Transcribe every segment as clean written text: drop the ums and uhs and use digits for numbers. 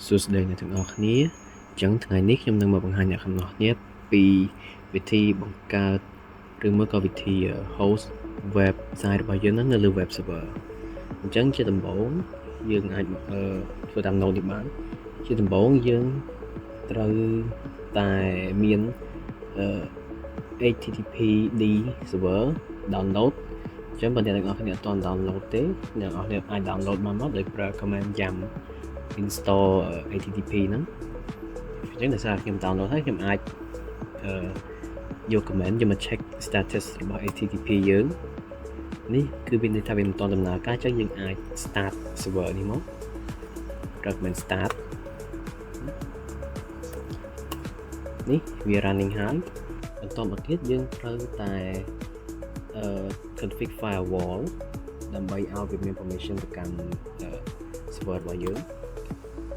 សួស្តីអ្នកទាំងអស់គ្នាអញ្ចឹងថ្ងៃនេះខ្ញុំនឹងមកបង្ហាញអ្នកទាំងអស់គ្នាពីវិធីបង្កើតឬមួយក៏វិធី host website របស់យើងនៅលើ web server អញ្ចឹងជាដំបូងយើងអាចធ្វើតាម node នេះបានជាដំបូងយើងត្រូវតែមាន httpd server download អញ្ចឹងបើអ្នកទាំងអស់គ្នាអត់ទាន់ download ទេអ្នកទាំងអស់គ្នាអាច download បានមកដោយប្រើ command yum install http ហ្នឹងអញ្ចឹងដោយសារខ្ញុំ download ហើយខ្ញុំអាចយក command យកមក check status របស់ http យើងនេះគឺវានិយាយថាវាមិនទាន់ដំណើរការអញ្ចឹងយើងអាច start server នេះមកប្រើ command start នេះវា running ហើយបន្តមកទៀតយើងត្រូវតែ config firewall ដើម្បីឲ្យវាមាន permission ទៅកាន់ server របស់យើង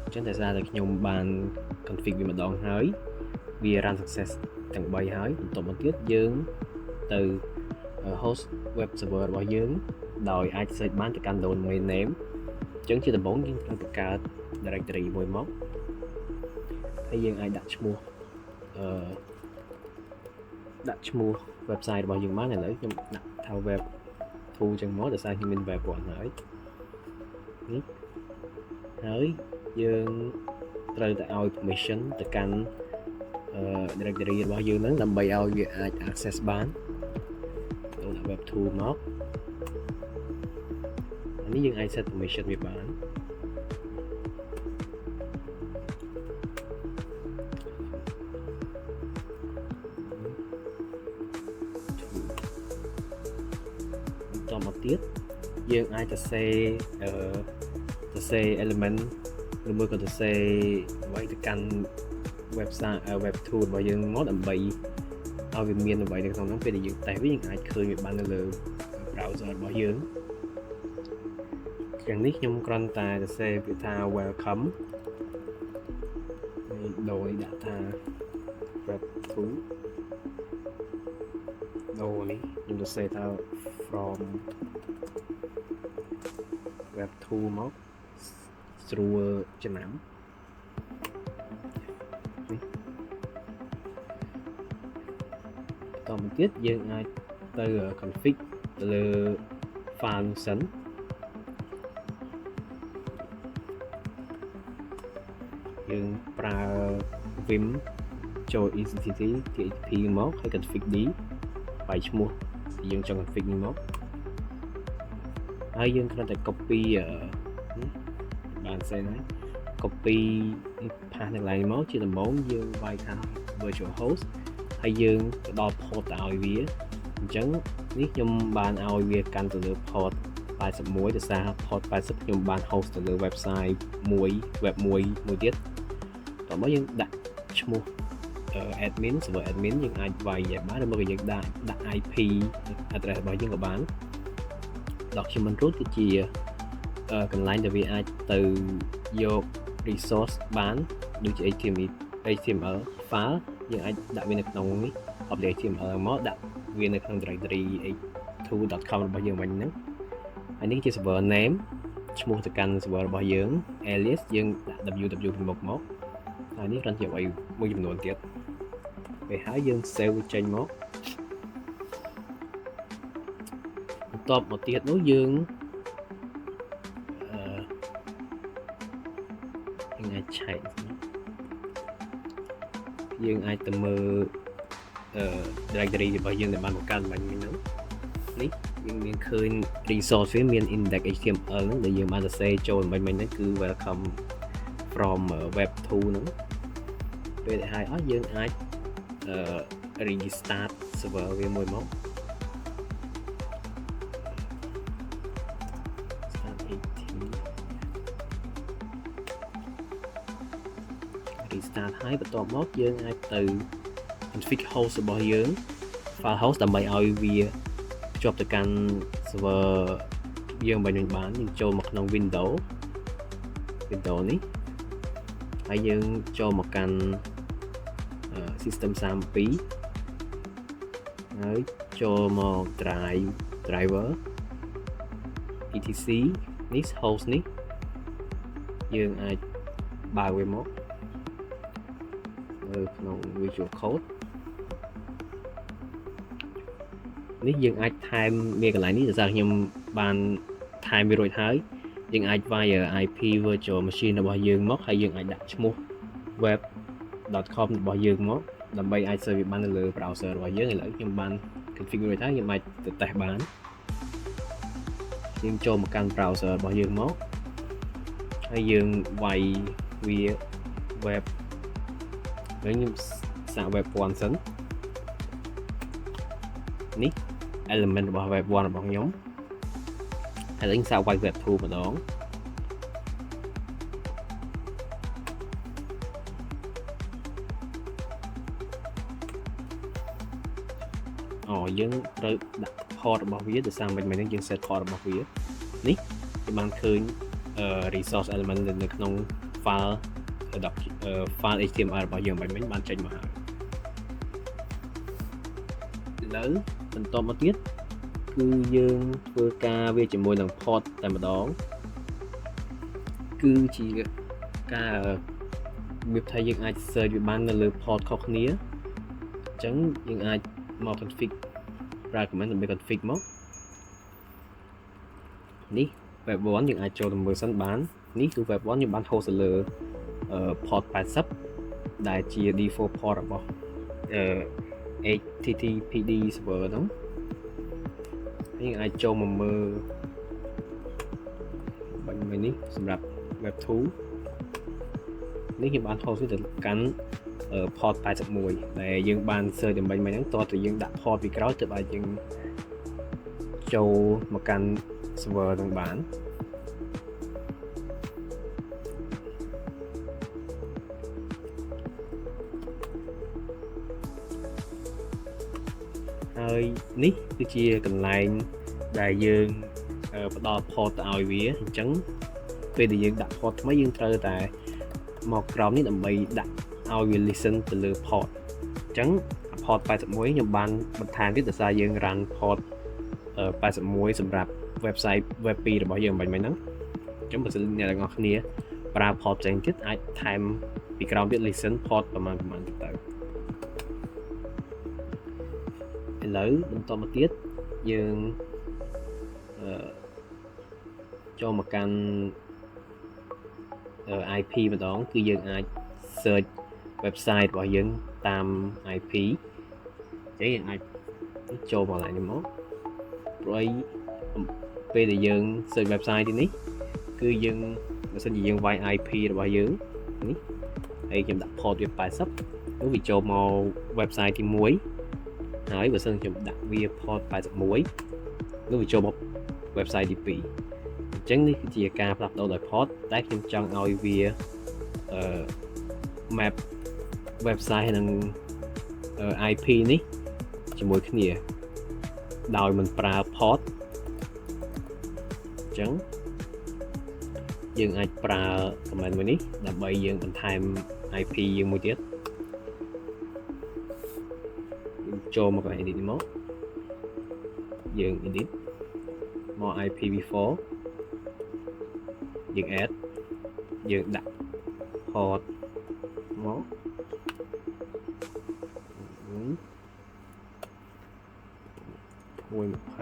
អញ្ចឹងតែសារតែខ្ញុំបាន config វាម្ដងហើយវា run success ទាំង3ហើយបន្តមកទៀតយើងទៅ host web server របស់យើងដោយអាច search បានទៅកាន់ domain name អញ្ចឹងជាដំបូងយើងត្រូវបង្កើត directory មួយមកហើយយើងអាចដាក់ឈ្មោះwebsite របស់យើងបានឥឡូវខ្ញុំដាក់ថា web 2 ចឹងមកដោយសារខ្ញុំមាន web 1ហើយនេះហើយយើងត្រូវតែឲ្យ permission ទៅកាន់ directory របស់យើងហ្នឹងដើម្បីឲ្យវាអាច access បានចូលដាក់ web 2 មកនេះយើងអាច set permission វាបានបន្តមកទៀតយើងអាចទៅសេ element ឬមួយក៏ទៅសេអ្វីទៅកាន់ website web tool របស់យើងមកដើម្បីឲ្យវាមានអ្វីនៅក្នុងហ្នឹងពេលដែលយើងតេស្តវាយើងអាចឃើញវាបាននៅលើ browser របស់យើងយ៉ាងនេះខ្ញុំគ្រាន់តែទៅសេវាថា welcome ហើយដោយដាក់ថា web tool ដូរនេះខ្ញុំទៅសេថា from web tool មកស្រួលចំណាំតមកទៀតយើងអាចទៅ config ទៅលើ file សិនយើងប្រើ vim ចូល etc.php មកហើយ config d បាយឈ្មោះយើងចង់ config នេះមកហើយយើងគ្រាន់តែ copy បានសេហើយ copy path នៅកន្លែងមកជាដំបូងយើងវាយថា virtual host ហើយយើងទៅដល់ port ទៅឲ្យវាអញ្ចឹងនេះខ្ញុំបានឲ្យវាកាន់ទៅលើ port 81ដោយសារ port 80ខ្ញុំបាន host ទៅលើ website មួយ web មួយទៀតតោះមកយើងដាក់ឈ្មោះ admin server admin យើងអាចវាយបានឬមកយើងដាក់ IP address របស់យើងក៏បាន document root គឺជាកន្លែងដែលវាអាចទៅយក resource បានដូចជា HTML file យើងអាចដាក់វានៅក្នុងនេះ update HTML មកដាក់វានៅក្នុង directory h2.com របស់យើងវិញហ្នឹងហើយនេះជា server name ឈ្មោះទៅកាន់ server របស់យើង alias យើងដាក់ www ពីមុខមកហើយនេះគ្រាន់ជាអ្វីមួយចំនួនទៀតពេលហើយយើង save ចេញមកបន្ទាប់មកទៀតនោះយើងអាចឆែកយើងអាចទៅមើលdirectory របស់យើងដែលបានបង្កើតមិញហ្នឹងនេះយើងមានឃើញ resource វាមាន index html ហ្នឹងដែលយើងបានសរសេរចូលមិញហ្នឹងគឺ welcome from web 2 ហ្នឹងពេលដែលហើយអស់យើងអាចrestart server វាមួយមកstart ហើយបន្ទាប់មកយើងអាចទៅ config host របស់យើង file host ដើម្បីឲ្យវាភ្ជាប់ទៅកាន់ server យើងបានយើងចូលមកក្នុង window នេះហើយយើងចូលមកកាន់ system 32ហើយចូលមក driver etc នេះ host នេះយើងអាច បើវាមកនៅក្នុង Visual Code នេះយើងអាចថែមមានកន្លែងនេះដោយសារខ្ញុំបានថែមវារួចហើយយើងអាចវាយ IP virtual machine របស់យើងមកហើយយើងអាចដាក់ឈ្មោះ web.com របស់យើងមកដើម្បីអាច serve វាបាននៅលើ browser របស់យើងឥឡូវខ្ញុំបាន configure រួចហើយខ្ញុំអាចទៅ test បានយើងចូលមកកាន់ browser របស់យើងមកហើយយើងវាយវា web ហើយខ្ញុំសាក web 1សិននេះ element របស់ web 1របស់ខ្ញុំហើយយើងសាកវាយ web 2ម្ដងយើងត្រូវដាក់ port របស់វាដោយសារមិនមែនយើង set port របស់វានេះយើងបានឃើញ resource element នៅក្នុង file HTML របស់យើងមិនបានចេញមកហើយឥឡូវបន្តមកទៀតគឺយើងធ្វើការវាជាមួយនឹង port តែម្ដងគឺជាការវាថាយើងអាច search វាបាននៅលើ port ខុសគ្នាអញ្ចឹងយើងអាចមក config ប្រើ command ដើម្បី config មកនេះ web 1យើងអាចចូលទៅមើលសិនបាននេះគឺ web 1យើងបាន host ទៅលើ port 80ដែលជា default port របស់ HTTPD server ហ្នឹងយើងអាចចូលមកមើលបាញ់មួយនេះសម្រាប់ web 2នេះខ្ញុំបាន host ទៅកាន់ port 81ដែលយើងបាន search ដើម្បីមិនហ្នឹងតោះទៅយើងដាក់ port ពីក្រោយទើបអាចយើងចូលមកកាន់ server ហ្នឹងបានហើយនេះគឺជាកន្លែងដែលយើងផ្ដល់ port ទៅឲ្យវាអញ្ចឹងពេលដែលយើងដាក់ port ថ្មីយើងត្រូវតែមកក្រោមនេះដើម្បីដាក់ឲ្យវា listen ទៅលើ port អញ្ចឹង port 81ខ្ញុំបានបន្ថែមទៀតដោយសារយើង run port 81សម្រាប់ website web 2របស់យើងមិនហ្នឹងអញ្ចឹងបើសិនអ្នកទាំងអស់គ្នាប្រើ port ផ្សេងទៀតអាចថែមពីក្រោមទៀត listen port ប្រហែលទៅឥឡូវបន្តមកទៀតយើងចូលមកកាន់ IP ម្ដងគឺយើងអាច search website របស់យើងតាម IP អញ្ចឹងយើងអាចចូលមកឡើងនេះមកព្រោះពេលដែលយើង search website ទីនេះគឺយើងបើសិនជាយើងវាយ IP របស់យើងនេះហើយខ្ញុំដាក់ port វា80នោះវាចូលមក website ទី1ហើយបើសិនខ្ញុំដាក់វា port 81នោះវាចូលមក website ទី2អញ្ចឹងនេះគឺជាការផ្លាស់ប្ដូរដោយ port តែខ្ញុំចង់ឲ្យវាmap website និង IP នេះជាមួយគ្នាដោយមិនប្រើ port អញ្ចឹងយើងអាចប្រើ command មួយនេះដើម្បីយើងបន្ថែម IP យើងមួយទៀតចូលមក edit មកយើង edit មក IPv4 យើង add យើងដាក់ port មក120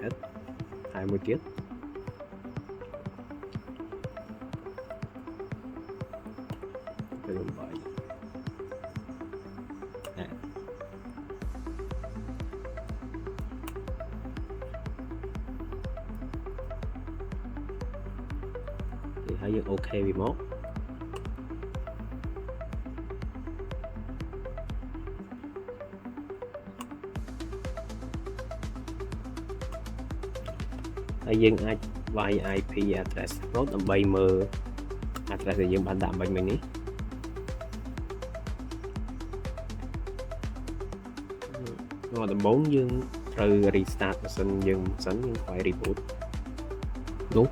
add ហើយមួយទៀតទៅ8ហើយយើង OK វាមកហើយយើងអាចវាយ IP address មកដើម្បីមើល address ដែលយើងបានដាក់មិញនេះមកដំបូងយើងត្រូវ restart ម៉ាស៊ីនយើងសិនយើងខ្វាយ reboot នោះ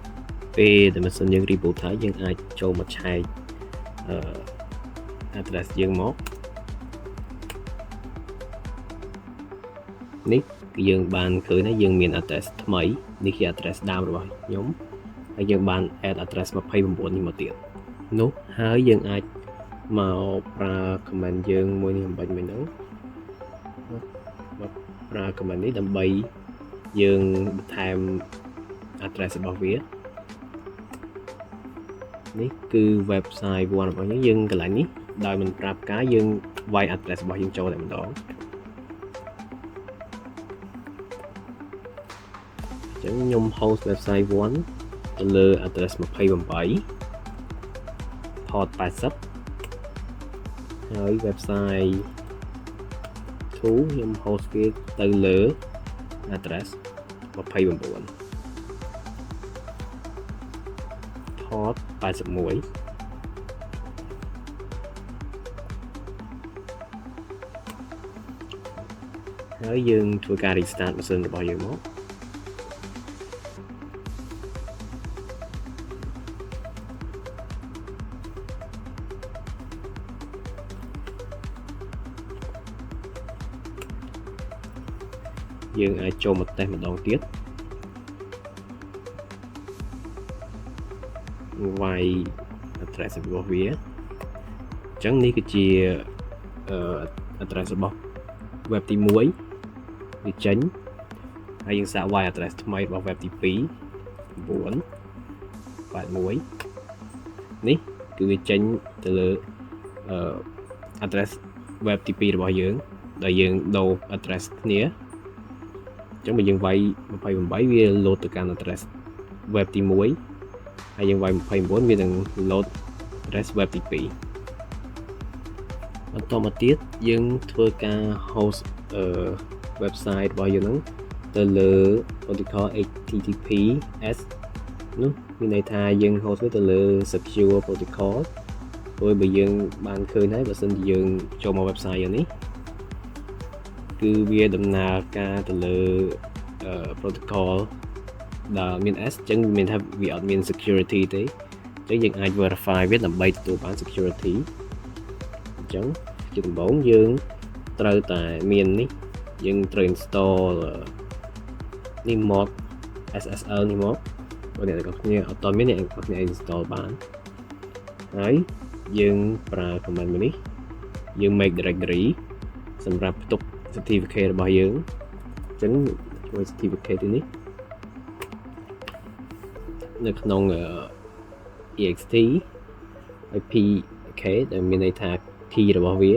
ពេលដែលម៉ាស៊ីនយើង reboot ហើយយើងអាចចូលមកឆែកaddress យើងមកនេះគឺយើងបានឃើញថាយើងមាន address ថ្មីនេះជា address ដើមរបស់ខ្ញុំ ហើយយើងបាន add address 29នេះមកទៀតនោះហើយយើងអាចមកប្រើ command យើងមួយនេះបំពេញមិញហ្នឹងមកប្រើ command នេះដើម្បីយើងបន្ថែម address របស់វានេះគឺ website 1របស់យើងកន្លែងនេះដោយមិនប្រាប់ការយើងវាយ address របស់យើងចូលតែម្ដងអញ្ចឹងខ្ញុំ host website 1ទៅលើ address 28 port 80ហើយ website 2ខ្ញុំ host វាទៅលើ address 29 port 81ហើយយើងធ្វើការ restart ម៉ាស៊ីនរបស់យើងមកយើងអាចចូលមកតេស្តម្ដងទៀតវាយ address របស់វាអញ្ចឹងនេះគឺជា address របស់ web ទី1វាចេញហើយយើងសាកវាយ address ថ្មីរបស់ web ទី2 9 81នេះគឺវាចេញទៅលើ address web ទី2របស់យើងដែលយើងដូរ address គ្នាអញ្ចឹងបើយើងវាយ28វា load ទៅកាន់ address web ទី1ហើយយើងវាយ29វានឹង load address web ទី2បន្តមកទៀតយើងធ្វើការ host website របស់យើងហ្នឹងទៅលើ protocol HTTPS នោះមានន័យថាយើង host វាទៅលើ secure protocol ព្រោះបើយើងបានឃើញហើយបើសិនជាយើងចូលមក website នេះគឺវាដំណើរការទៅលើ protocol ដែលមាន S អញ្ចឹងមានថាវាអត់មាន security ទេអញ្ចឹងយើងអាច verify វាដើម្បីទទួលបាន security អញ្ចឹងជាដំបូងយើងត្រូវតែមាននេះយើងត្រូវ install នេះ mod SSL នេះមកបើអ្នកទាំងគ្នាអត់តមានអ្នកទាំងគ្នា install បានហើយយើងប្រើ command មួយនេះយើង make directory សម្រាប់ផ្ទុក certificate របស់យើងអញ្ចឹងជួយ certificate នេះនៅក្នុង ext ហើយ pk ដែលមានន័យថា key របស់វា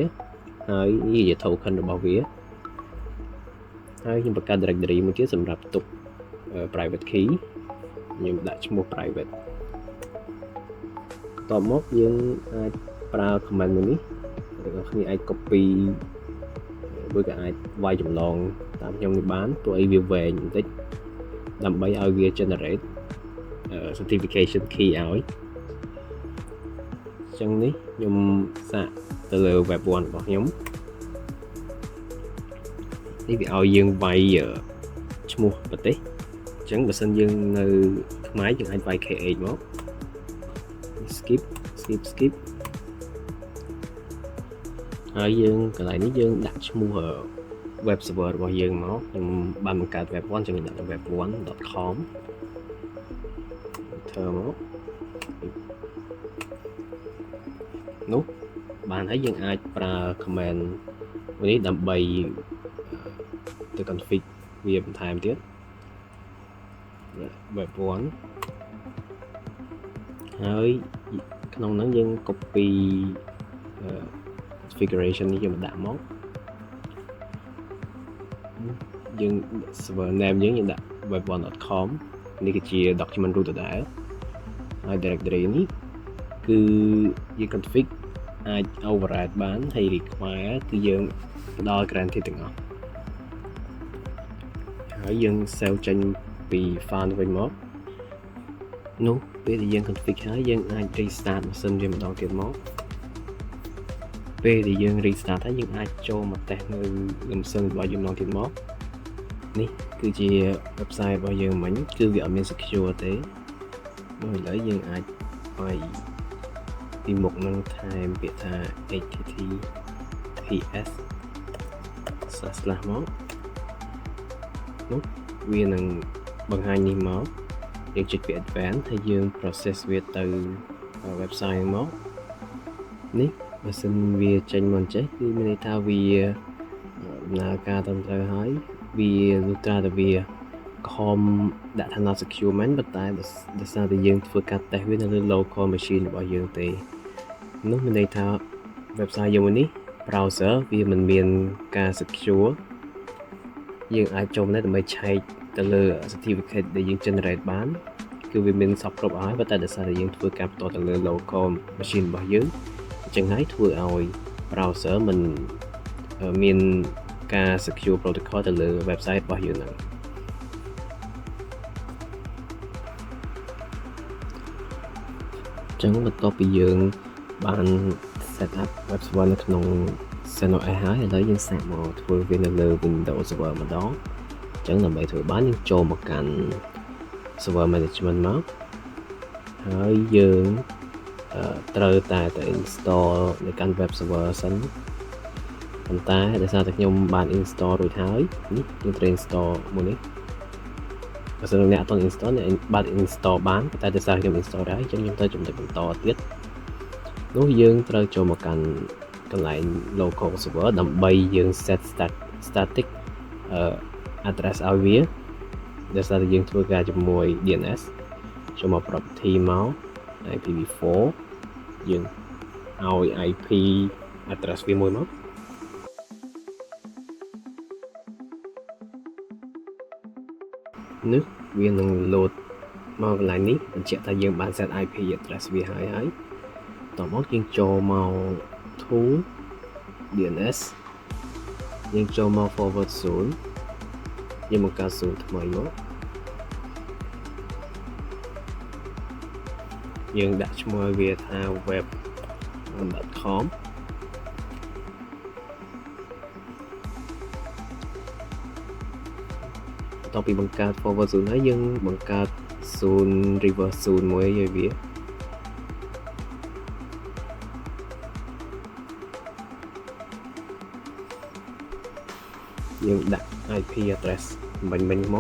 ហើយនេះជា token របស់វាហើយខ្ញុំបង្កើត directory មួយទៀតសម្រាប់ទុក private key ខ្ញុំដាក់ឈ្មោះ private តបមកយើងអាចប្រើ command មួយនេះអ្នកនរគ្នាអាច copy ឬក៏អាចវាយចម្លងតាមខ្ញុំនេះបានព្រោះអីវាវែងបន្តិចដើម្បីឲ្យវា generate certification key ឲ្យអញ្ចឹងនេះខ្ញុំសាកទៅលើ web 1របស់ខ្ញុំនេះវាឲ្យយើងវាយឈ្មោះប្រទេសអញ្ចឹងបើសិនយើងនៅខ្មែរយើងអាចវាយ KH មក skip ហើយយើងកន្លែងនេះយើងដាក់ឈ្មោះ web server របស់យើងមកខ្ញុំបានបង្កើត web 1អញ្ចឹងខ្ញុំដាក់ web1.com ធ្វើមកនោះបានហើយយើងអាចប្រើ command មួយនេះដើម្បីទៅ config វាបន្ថែមទៀត web 1ហើយក្នុងហ្នឹងយើង copy configuration នេះយើងដាក់មកយើង server name យើងដាក់ web1.com នេះគឺជា document root ដដែលហើយ directory នេះគឺយើង config អាច override បានហើយ require គឺយើងផ្ដល់ guarantee ទាំងអស់ហើយយើង save ចេញពី file វិញមកនោះពេលដែលយើង config ហើយយើងអាច restart ម៉ាស៊ីនវាម្ដងទៀតមកពេលដែលយើង restart ហើយយើងអាចចូលមកតេស្តនៅម៉ាស៊ីនរបស់យើងម្ដងទៀតមកនេះគឺជា website របស់យើងមិញគឺវាអត់មាន secure ទេនោះឥឡូវយើងអាចឲ្យពីមុខនឹងថែមពាក្យថា https / មកនោះវានឹងបង្ហាញនេះមក យើងចុចពី advanced ហើយយើង process វាទៅ website មកនេះបើសិនវាចេញមកចេះគឺមានន័យថាវាដំណើរការត្រឹមត្រូវហើយវាលុះត្រាតែវាខំដាក់ថា not secure មែនប៉ុន្តែដោយសារតែយើងធ្វើការ test វានៅលើ local machine របស់យើងទេនោះមានន័យថា website យើងនេះ browser វាមិនមានការ secure យើងអាចចូលមកដើម្បីឆែកទៅលើ certificate ដែលយើង generate បានគឺវាមានសពគ្រប់ហើយប៉ុន្តែដោយសារតែយើងធ្វើការបន្តទៅលើ local machine របស់យើងអញ្ចឹងហើយធ្វើឲ្យ browser មិនមានការ secure protocol ទៅលើ website របស់យើងហ្នឹងអញ្ចឹងបន្ទាប់ពីយើងបាន set up web server នៅក្នុង CentOS ហើយឥឡូវយើងសាកមកធ្វើវានៅលើ Windows Server ម្ដងអញ្ចឹងដើម្បីធ្វើបានយើងចូលមកកាន់ server management មកហើយយើងត្រូវតែទៅ install នៅកាន់ web server សិនប៉ុន្តែដោយសារតែខ្ញុំបាន install រួចហើយនេះយើងត្រូវ install មួយនេះបើសិនអ្នកអត់ទាន់ install អ្នកបាន install បានតែដោយសារខ្ញុំ install ហើយអញ្ចឹងខ្ញុំត្រូវចំណុចបន្តទៀតនោះយើងត្រូវចូលមកកាន់កន្លែង local server ដើម្បីយើង set static address ឲ្យវាដោយសារតែយើងធ្វើការជាមួយ DNS ចូលមក property មក IPv4 យើងឲ្យ IP address វាមួយមកនេះវានឹង load មកកន្លែងនេះបញ្ជាក់ថាយើងបាន set IP address វាហើយតមកយើងចូលមក tool DNS យើងចូលមក forward zone យើងបង្កើត zone ថ្មីមកយើងដាក់ឈ្មោះវាថា web.com បន្ទាប់ពីបង្កើត forward zone ហើយយើងបង្កើត zone reverse zone មួយឲ្យវាយើងដាក់ IP address មិញមកប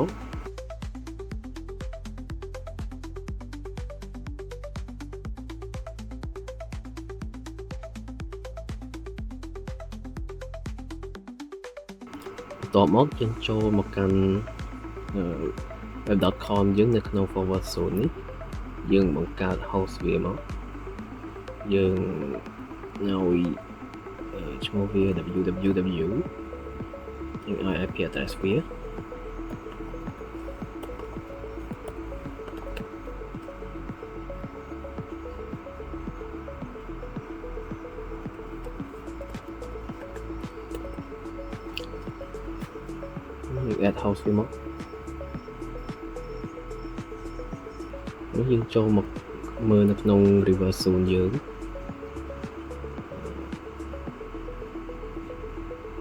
ន្ទាប់មកយើងចូលមកកាន់ web.com យើងនៅក្នុង forward zone នេះយើងបង្កើត host វាមកយើងឲ្យឈ្មោះវា www យើងឲ្យ IP address វាadd host វាមកនេះយើងចូលមកមើលនៅក្នុង reverse zone យើង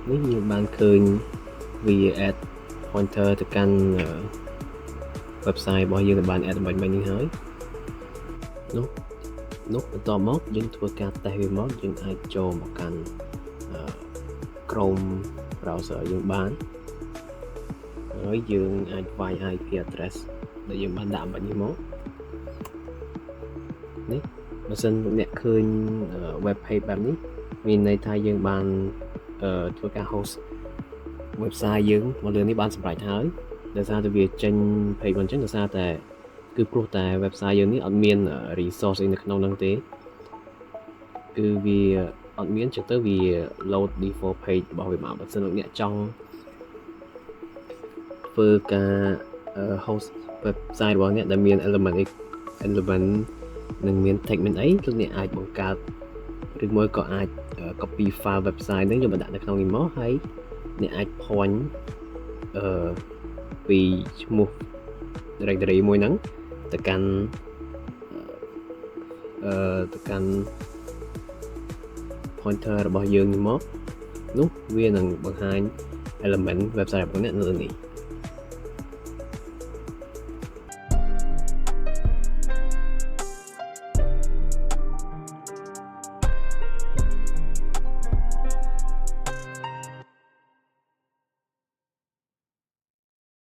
នេះយើងបានឃើញវា add pointer ទៅកាន់ website របស់យើងដែលបាន add មិញនេះហើយនោះបន្ទាប់មកយើងធ្វើការ test វាមកយើងអាចចូលមកកាន់ Chrome browser យើងបានហើយយើងអាចវាយ IP address ដែលយើងបានដាក់មិញនេះមកនេះបើសិនអ្នកឃើញ web page បែបនេះមានន័យថាយើងបានធ្វើការ host website យើងមកលើនេះបានសម្រេចហើយដោយសារតែវាចេញ page មិនចឹងដោយសារតែគឺព្រោះតែ website យើងនេះអត់មាន resource អីនៅក្នុងហ្នឹងទេគឺវាអត់មានចឹងទៅវា load default page របស់វាមកបើសិនអ្នកចង់ធ្វើការ host website របស់អ្នកដែលមាន element នឹងមាន tag មានអីគឺអ្នកអាចបង្កើតឬមួយក៏អាច copy file website ហ្នឹងយកមកដាក់នៅក្នុងនេះមកហើយអ្នកអាច point ពីឈ្មោះ directory មួយហ្នឹងទៅកាន់ pointer របស់យើងនេះមកនោះវានឹងបង្ហាញ element website របស់អ្នកនៅលើនេះ